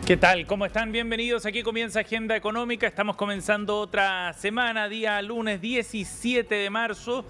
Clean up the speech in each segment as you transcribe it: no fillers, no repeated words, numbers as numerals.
¿Qué tal? ¿Cómo están? Bienvenidos. Aquí comienza Agenda Económica. Estamos comenzando otra semana, día lunes 17 de marzo.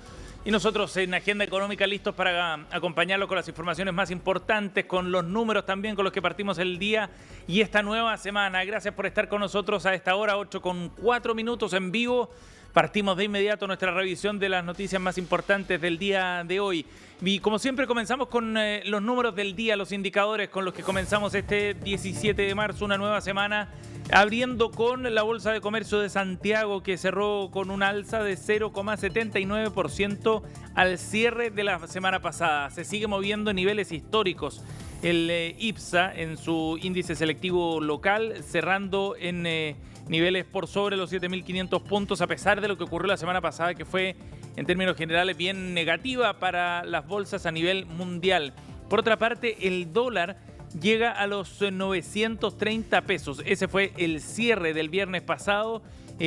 Y nosotros en Agenda Económica listos para acompañarlos con las informaciones más importantes, con los números también con los que partimos el día y esta nueva semana. Gracias por estar con nosotros a esta hora, 8:04 en vivo. Partimos de inmediato nuestra revisión de las noticias más importantes del día de hoy. Y como siempre comenzamos con los números del día, los indicadores con los que comenzamos este 17 de marzo, una nueva semana, abriendo con la Bolsa de Comercio de Santiago, que cerró con un alza de 0,79% al cierre de la semana pasada. Se sigue moviendo en niveles históricos. El IPSA en su índice selectivo local cerrando en niveles por sobre los 7.500 puntos, a pesar de lo que ocurrió la semana pasada, que fue en términos generales bien negativa para las bolsas a nivel mundial. Por otra parte, el dólar llega a los 930 pesos. Ese fue el cierre del viernes pasado,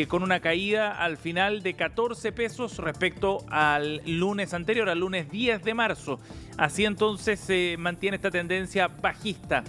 con una caída al final de 14 pesos respecto al lunes anterior, al lunes 10 de marzo. Así entonces se mantiene esta tendencia bajista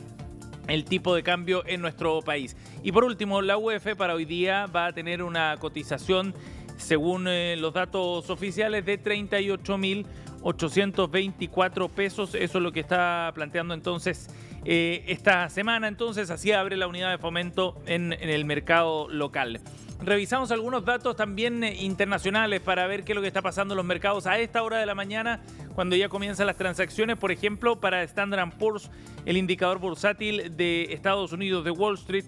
el tipo de cambio en nuestro país. Y por último, la UF para hoy día va a tener una cotización, según los datos oficiales, de 38.824 pesos. Eso es lo que está planteando entonces esta semana. Entonces así abre la unidad de fomento en el mercado local. Revisamos algunos datos también internacionales para ver qué es lo que está pasando en los mercados a esta hora de la mañana, cuando ya comienzan las transacciones. Por ejemplo, para Standard & Poor's, el indicador bursátil de Estados Unidos, de Wall Street,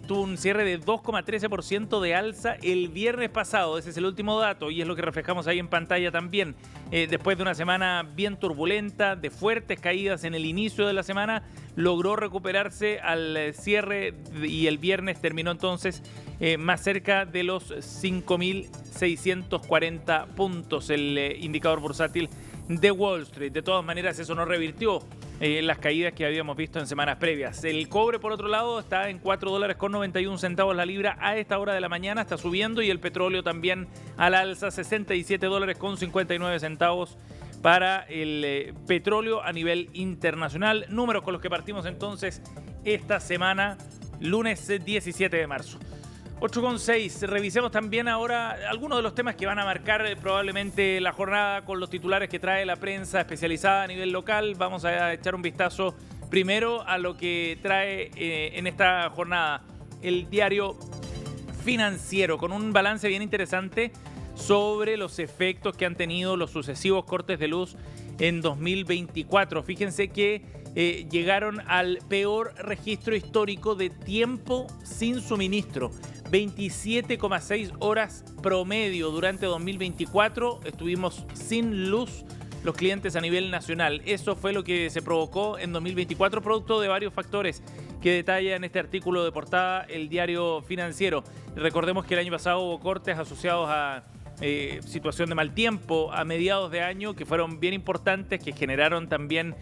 tuvo un cierre de 2,13% de alza el viernes pasado. Ese es el último dato y es lo que reflejamos ahí en pantalla también. Después de una semana bien turbulenta, de fuertes caídas en el inicio de la semana, logró recuperarse al cierre y el viernes terminó entonces más cerca de los 5.640 puntos el indicador bursátil de Wall Street. De todas maneras, eso no revirtió las caídas que habíamos visto en semanas previas. El cobre, por otro lado, está en $4.91 la libra a esta hora de la mañana, está subiendo, y el petróleo también al alza, $67.59 para el petróleo a nivel internacional. Números con los que partimos entonces esta semana, lunes 17 de marzo. 8,6. Revisemos también ahora algunos de los temas que van a marcar probablemente la jornada con los titulares que trae la prensa especializada a nivel local. Vamos a echar un vistazo primero a lo que trae en esta jornada el diario Financiero, con un balance bien interesante sobre los efectos que han tenido los sucesivos cortes de luz en 2024. Fíjense que llegaron al peor registro histórico de tiempo sin suministro. 27,6 horas promedio durante 2024 estuvimos sin luz los clientes a nivel nacional. Eso fue lo que se provocó en 2024, producto de varios factores que detalla en este artículo de portada el diario Financiero. Recordemos que el año pasado hubo cortes asociados a situación de mal tiempo a mediados de año que fueron bien importantes, que generaron también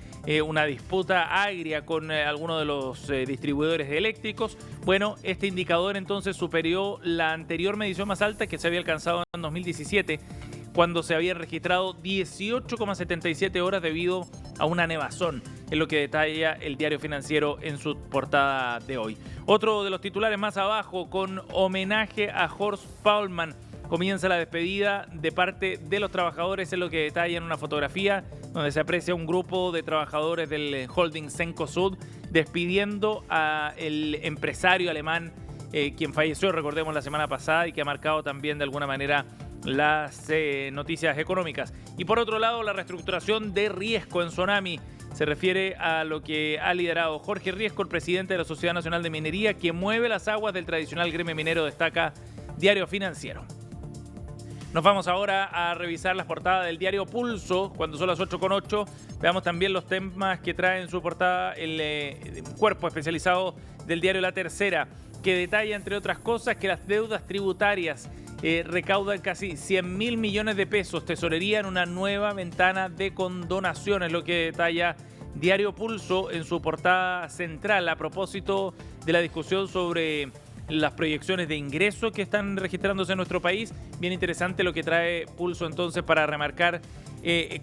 una disputa agria con algunos de los distribuidores eléctricos. Bueno, este indicador entonces superó la anterior medición más alta que se había alcanzado en 2017, cuando se había registrado 18,77 horas debido a una nevazón, es lo que detalla el diario Financiero en su portada de hoy. Otro de los titulares más abajo, con homenaje a Horst Paulmann. Comienza la despedida de parte de los trabajadores, es lo que detalla en una fotografía donde se aprecia un grupo de trabajadores del holding Cencosud despidiendo al empresario alemán, quien falleció, recordemos, la semana pasada, y que ha marcado también de alguna manera las noticias económicas. Y por otro lado, la reestructuración de Riesco en Sonami. Se refiere a lo que ha liderado Jorge Riesco, el presidente de la Sociedad Nacional de Minería, que mueve las aguas del tradicional gremio minero, destaca Diario Financiero. Nos vamos ahora a revisar las portadas del diario Pulso, cuando son las 8,8. Veamos también los temas que trae en su portada el cuerpo especializado del diario La Tercera, que detalla, entre otras cosas, que las deudas tributarias recaudan casi 100.000 millones de pesos. Tesorería en una nueva ventana de condonaciones, lo que detalla Diario Pulso en su portada central a propósito de la discusión sobre las proyecciones de ingresos que están registrándose en nuestro país. Bien interesante lo que trae Pulso entonces para remarcar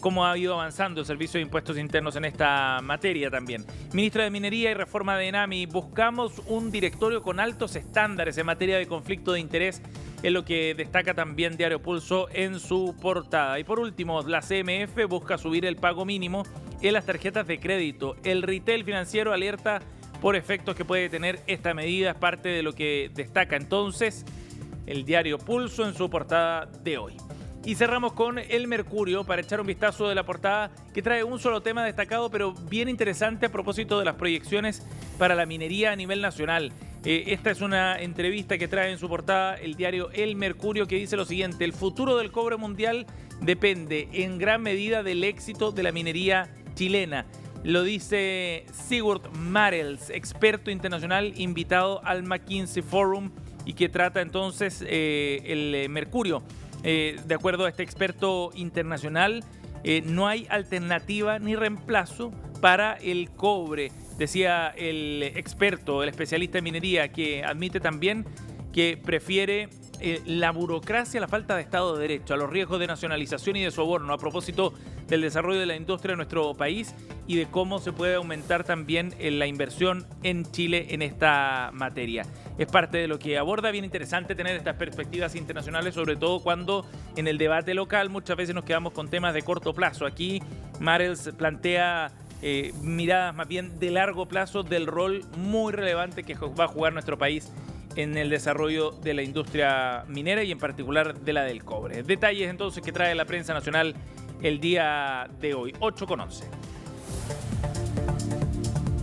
cómo ha ido avanzando el Servicio de Impuestos Internos en esta materia también. Ministra de Minería y Reforma de ENAMI, buscamos un directorio con altos estándares en materia de conflicto de interés, es lo que destaca también Diario Pulso en su portada. Y por último, la CMF busca subir el pago mínimo en las tarjetas de crédito. El retail financiero alerta por efectos que puede tener esta medida, es parte de lo que destaca entonces el Diario Pulso en su portada de hoy. Y cerramos con El Mercurio para echar un vistazo de la portada que trae un solo tema destacado, pero bien interesante a propósito de las proyecciones para la minería a nivel nacional. Esta es una entrevista que trae en su portada el diario El Mercurio, que dice lo siguiente: el futuro del cobre mundial depende en gran medida del éxito de la minería chilena. Lo dice Sigurd Marels, experto internacional invitado al McKinsey Forum, y que trata entonces el Mercurio. De acuerdo a este experto internacional, no hay alternativa ni reemplazo para el cobre, decía el experto, el especialista en minería, que admite también que prefiere la burocracia, la falta de Estado de Derecho, a los riesgos de nacionalización y de soborno, a propósito del desarrollo de la industria de nuestro país y de cómo se puede aumentar también la inversión en Chile en esta materia. Es parte de lo que aborda. Bien interesante tener estas perspectivas internacionales, sobre todo cuando en el debate local muchas veces nos quedamos con temas de corto plazo. Aquí Marels plantea miradas más bien de largo plazo del rol muy relevante que va a jugar nuestro país en el desarrollo de la industria minera y en particular de la del cobre. Detalles entonces que trae la prensa nacional el día de hoy, 8:11.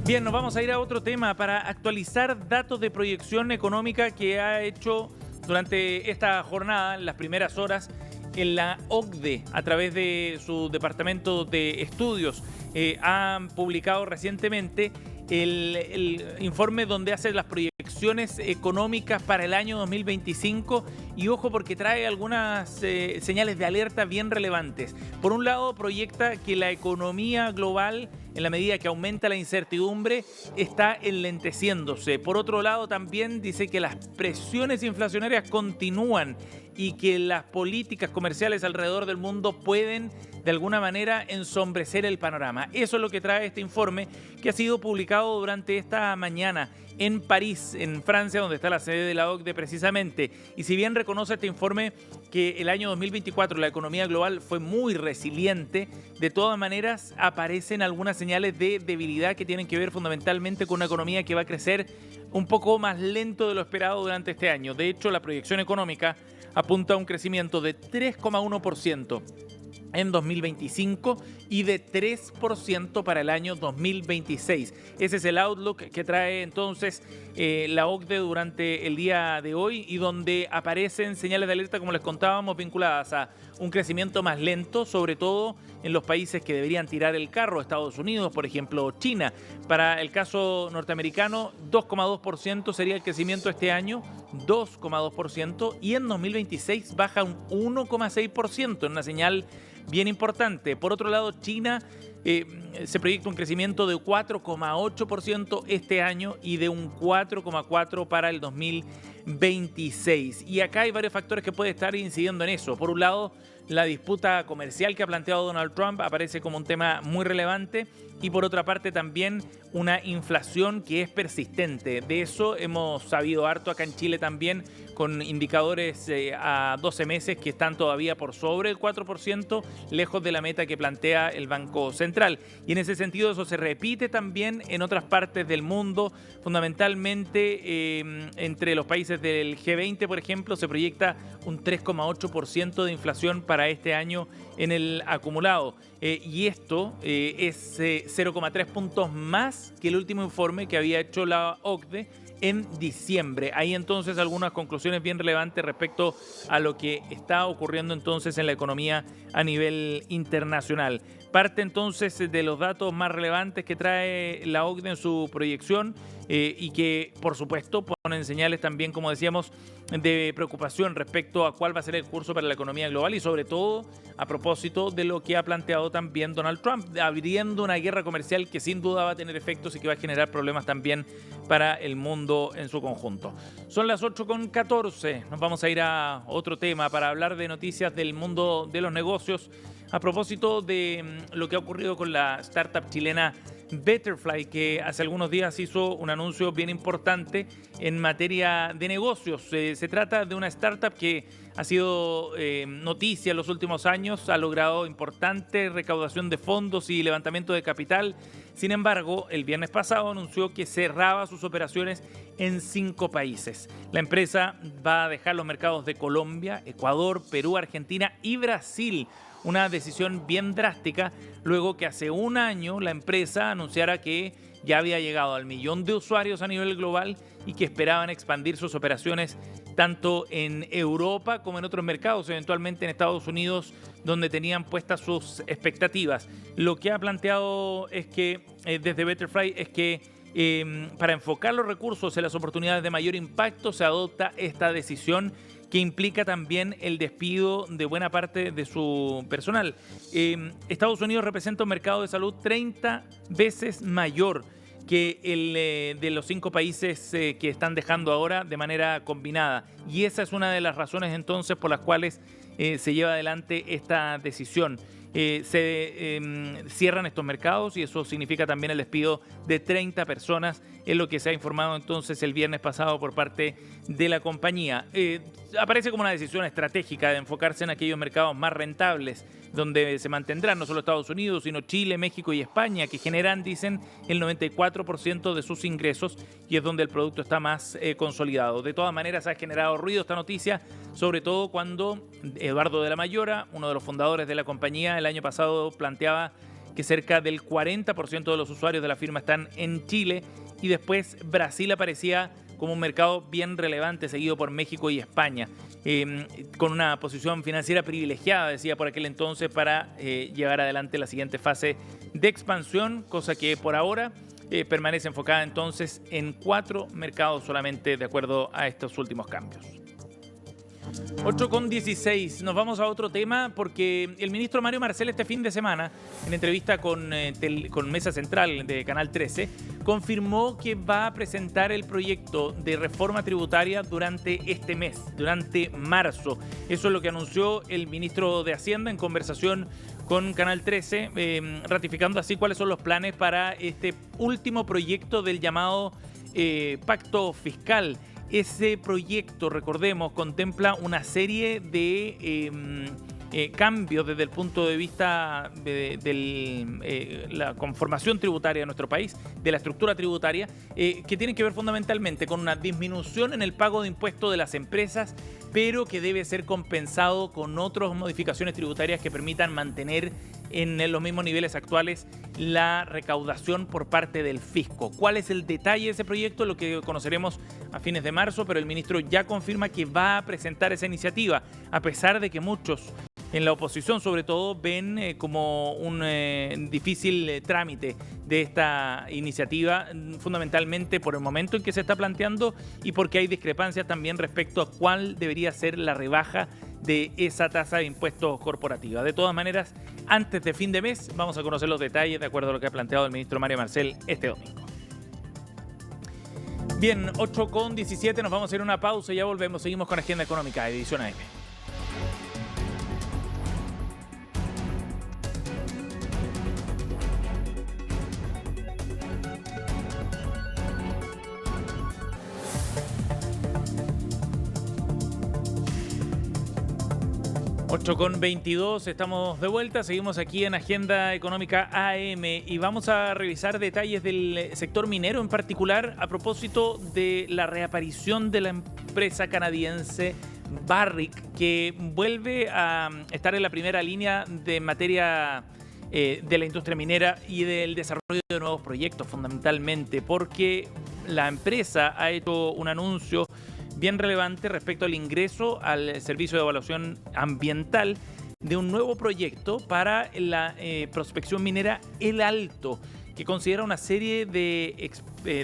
Bien, nos vamos a ir a otro tema para actualizar datos de proyección económica que ha hecho durante esta jornada, en las primeras horas, en la OCDE, a través de su departamento de estudios. Han publicado recientemente el informe donde hace las proyecciones económicas para el año 2025, y ojo porque trae algunas señales de alerta bien relevantes. Por un lado, proyecta que la economía global, en la medida que aumenta la incertidumbre, está enlenteciéndose. Por otro lado, también dice que las presiones inflacionarias continúan y que las políticas comerciales alrededor del mundo pueden de alguna manera ensombrecer el panorama. Eso es lo que trae este informe, que ha sido publicado durante esta mañana en París, en Francia, donde está la sede de la OCDE precisamente. Y si bien reconoce este informe que el año 2024 la economía global fue muy resiliente, de todas maneras aparecen algunas señales de debilidad que tienen que ver fundamentalmente con una economía que va a crecer un poco más lento de lo esperado durante este año. De hecho, la proyección económica apunta a un crecimiento de 3,1% en 2025 y de 3% para el año 2026. Ese es el outlook que trae entonces la OCDE durante el día de hoy, y donde aparecen señales de alerta, como les contábamos, vinculadas a un crecimiento más lento, sobre todo en los países que deberían tirar el carro, Estados Unidos, por ejemplo, China. Para el caso norteamericano, 2,2% sería el crecimiento este año, 2,2%, y en 2026 baja un 1,6%, en una señal bien importante. Por otro lado, China se proyecta un crecimiento de 4,8% este año y de un 4,4% para el 2026. Y acá hay varios factores que pueden estar incidiendo en eso. Por un lado, la disputa comercial que ha planteado Donald Trump aparece como un tema muy relevante, y por otra parte también una inflación que es persistente. De eso hemos sabido harto acá en Chile también, con indicadores a 12 meses que están todavía por sobre el 4%, lejos de la meta que plantea el Banco Central. Y en ese sentido eso se repite también en otras partes del mundo, fundamentalmente entre los países del G20, por ejemplo, se proyecta un 3,8% de inflación para este año en el acumulado. Y esto es 0,3 puntos más que el último informe que había hecho la OCDE en diciembre. Hay entonces algunas conclusiones bien relevantes respecto a lo que está ocurriendo entonces en la economía a nivel internacional. Parte entonces de los datos más relevantes que trae la OCDE en su proyección y que por supuesto pone en señales también, como decíamos, de preocupación respecto a cuál va a ser el curso para la economía global y sobre todo a propósito de lo que ha planteado también Donald Trump, abriendo una guerra comercial que sin duda va a tener efectos y que va a generar problemas también para el mundo en su conjunto. Son las 8:14, nos vamos a ir a otro tema para hablar de noticias del mundo de los negocios a propósito de lo que ha ocurrido con la startup chilena Betterfly, que hace algunos días hizo un anuncio bien importante en materia de negocios. Se trata de una startup que ha sido noticia en los últimos años, ha logrado importante recaudación de fondos y levantamiento de capital. Sin embargo, el viernes pasado anunció que cerraba sus operaciones en 5 países. La empresa va a dejar los mercados de Colombia, Ecuador, Perú, Argentina y Brasil. Una decisión bien drástica luego que hace un año la empresa anunciara que ya había llegado al 1.000.000 de usuarios a nivel global y que esperaban expandir sus operaciones tanto en Europa como en otros mercados, eventualmente en Estados Unidos, donde tenían puestas sus expectativas. Lo que ha planteado es que desde Betterfly es que para enfocar los recursos en las oportunidades de mayor impacto se adopta esta decisión que implica también el despido de buena parte de su personal. Estados Unidos representa un mercado de salud 30 veces mayor que el de los 5 países que están dejando ahora de manera combinada. Y esa es una de las razones entonces por las cuales se lleva adelante esta decisión. Se cierran estos mercados y eso significa también el despido de 30 personas, es lo que se ha informado entonces el viernes pasado por parte de la compañía. Aparece como una decisión estratégica de enfocarse en aquellos mercados más rentables, donde se mantendrán no solo Estados Unidos, sino Chile, México y España, que generan, dicen, el 94% de sus ingresos y es donde el producto está más consolidado. De todas maneras, ha generado ruido esta noticia, sobre todo cuando Eduardo de la Mayora, uno de los fundadores de la compañía, el año pasado planteaba que cerca del 40% de los usuarios de la firma están en Chile y después Brasil aparecía como un mercado bien relevante, seguido por México y España, con una posición financiera privilegiada, decía por aquel entonces, para llevar adelante la siguiente fase de expansión, cosa que por ahora permanece enfocada entonces en 4 mercados solamente, de acuerdo a estos últimos cambios. 8:16, nos vamos a otro tema porque el ministro Mario Marcel este fin de semana, en entrevista con Mesa Central de Canal 13, confirmó que va a presentar el proyecto de reforma tributaria durante este mes, durante marzo. Eso es lo que anunció el ministro de Hacienda en conversación con Canal 13, ratificando así cuáles son los planes para este último proyecto del llamado Pacto Fiscal. Ese proyecto, recordemos, contempla una serie de cambios desde el punto de vista de la conformación tributaria de nuestro país, de la estructura tributaria, que tienen que ver fundamentalmente con una disminución en el pago de impuestos de las empresas, pero que debe ser compensado con otras modificaciones tributarias que permitan mantener en los mismos niveles actuales la recaudación por parte del fisco. ¿Cuál es el detalle de ese proyecto? Lo que conoceremos a fines de marzo, pero el ministro ya confirma que va a presentar esa iniciativa, a pesar de que muchos en la oposición sobre todo ven como un difícil trámite de esta iniciativa, fundamentalmente por el momento en que se está planteando y porque hay discrepancias también respecto a cuál debería ser la rebaja de esa tasa de impuestos corporativa. De todas maneras, antes de fin de mes vamos a conocer los detalles de acuerdo a lo que ha planteado el ministro Mario Marcel este domingo. Bien, 8:17, nos vamos a ir a una pausa y ya volvemos. Seguimos con Agenda Económica, edición AM. 8:22, estamos de vuelta, seguimos aquí en Agenda Económica AM y vamos a revisar detalles del sector minero en particular a propósito de la reaparición de la empresa canadiense Barrick, que vuelve a estar en la primera línea de materia de la industria minera y del desarrollo de nuevos proyectos, fundamentalmente porque la empresa ha hecho un anuncio bien relevante respecto al ingreso al servicio de evaluación ambiental de un nuevo proyecto para la prospección minera El Alto. que considera una serie de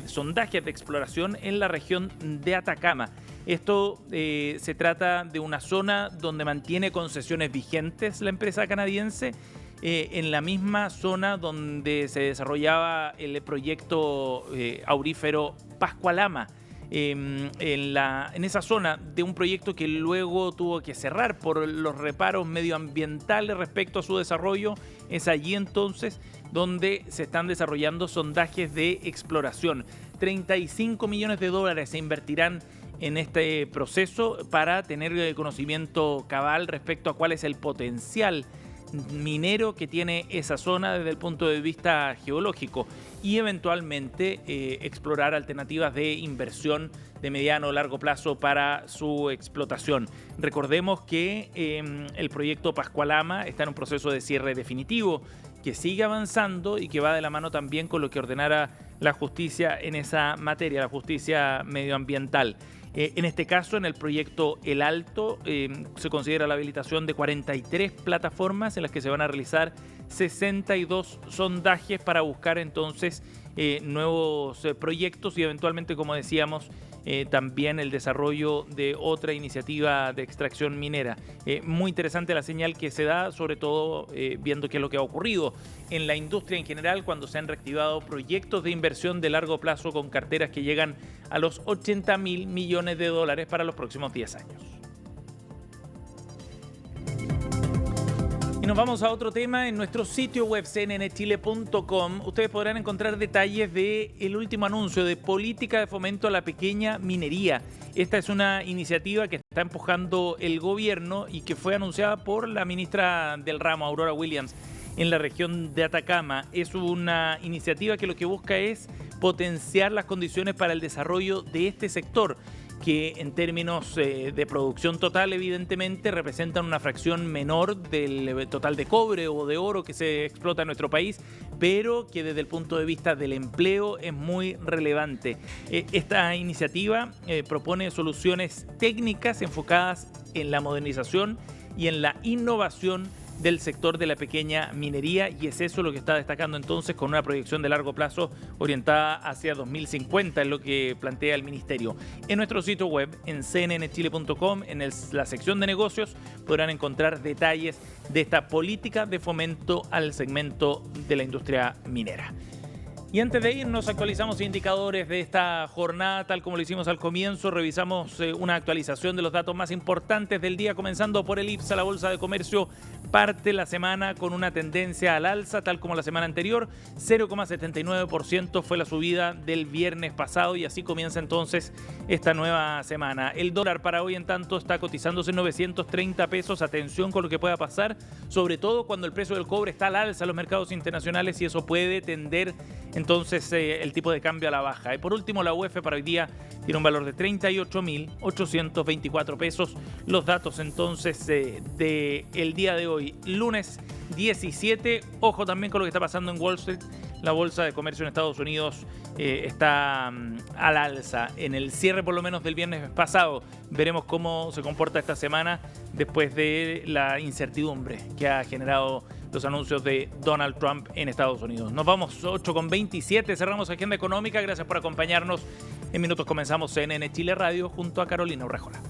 sondajes de exploración en la región de Atacama. Esto se trata de una zona donde mantiene concesiones vigentes la empresa canadiense, en la misma zona donde se desarrollaba el proyecto aurífero Pascualama. En esa zona de un proyecto que luego tuvo que cerrar por los reparos medioambientales respecto a su desarrollo. Es allí entonces donde se están desarrollando sondajes de exploración. 35 millones de dólares se invertirán en este proceso para tener conocimiento cabal respecto a cuál es el potencial minero que tiene esa zona desde el punto de vista geológico y eventualmente explorar alternativas de inversión de mediano o largo plazo para su explotación. Recordemos que el proyecto Pascualama está en un proceso de cierre definitivo que sigue avanzando y que va de la mano también con lo que ordenara la justicia en esa materia, la justicia medioambiental. En este caso, en el proyecto El Alto, se considera la habilitación de 43 plataformas en las que se van a realizar 62 sondajes para buscar entonces nuevos proyectos y eventualmente, como decíamos, también el desarrollo de otra iniciativa de extracción minera. Muy interesante la señal que se da, sobre todo viendo qué es lo que ha ocurrido en la industria en general cuando se han reactivado proyectos de inversión de largo plazo con carteras que llegan a los 80.000 millones de dólares para los próximos 10 años. Nos vamos a otro tema. En nuestro sitio web cnnchile.com ustedes podrán encontrar detalles del último anuncio de política de fomento a la pequeña minería. Esta es una iniciativa que está empujando el gobierno y que fue anunciada por la ministra del ramo, Aurora Williams, en la región de Atacama. Es una iniciativa que lo que busca es potenciar las condiciones para el desarrollo de este sector, que en términos de producción total evidentemente representan una fracción menor del total de cobre o de oro que se explota en nuestro país, pero que desde el punto de vista del empleo es muy relevante. Esta iniciativa propone soluciones técnicas enfocadas en la modernización y en la innovación del sector de la pequeña minería, y es eso lo que está destacando entonces con una proyección de largo plazo orientada hacia 2050, es lo que plantea el ministerio. En nuestro sitio web, en cnnchile.com, en la sección de negocios, podrán encontrar detalles de esta política de fomento al segmento de la industria minera. Y antes de irnos, actualizamos indicadores de esta jornada, tal como lo hicimos al comienzo. Revisamos una actualización de los datos más importantes del día, comenzando por el IPSA. La Bolsa de Comercio parte la semana con una tendencia al alza, tal como la semana anterior. 0,79% fue la subida del viernes pasado y así comienza entonces esta nueva semana. El dólar para hoy, en tanto, está cotizándose en 930 pesos. Atención con lo que pueda pasar, sobre todo cuando el precio del cobre está al alza en los mercados internacionales, y eso puede tender entonces el tipo de cambio a la baja. Y por último, la UF para hoy día tiene un valor de 38.824 pesos. Los datos entonces del día de hoy, lunes 17. Ojo también con lo que está pasando en Wall Street. La bolsa de comercio en Estados Unidos está al alza. En el cierre, por lo menos, del viernes pasado, veremos cómo se comporta esta semana después de la incertidumbre que ha generado los anuncios de Donald Trump en Estados Unidos. Nos vamos 8:27, cerramos Agenda Económica. Gracias por acompañarnos. En minutos comenzamos CNN Chile Radio junto a Carolina Urrejola.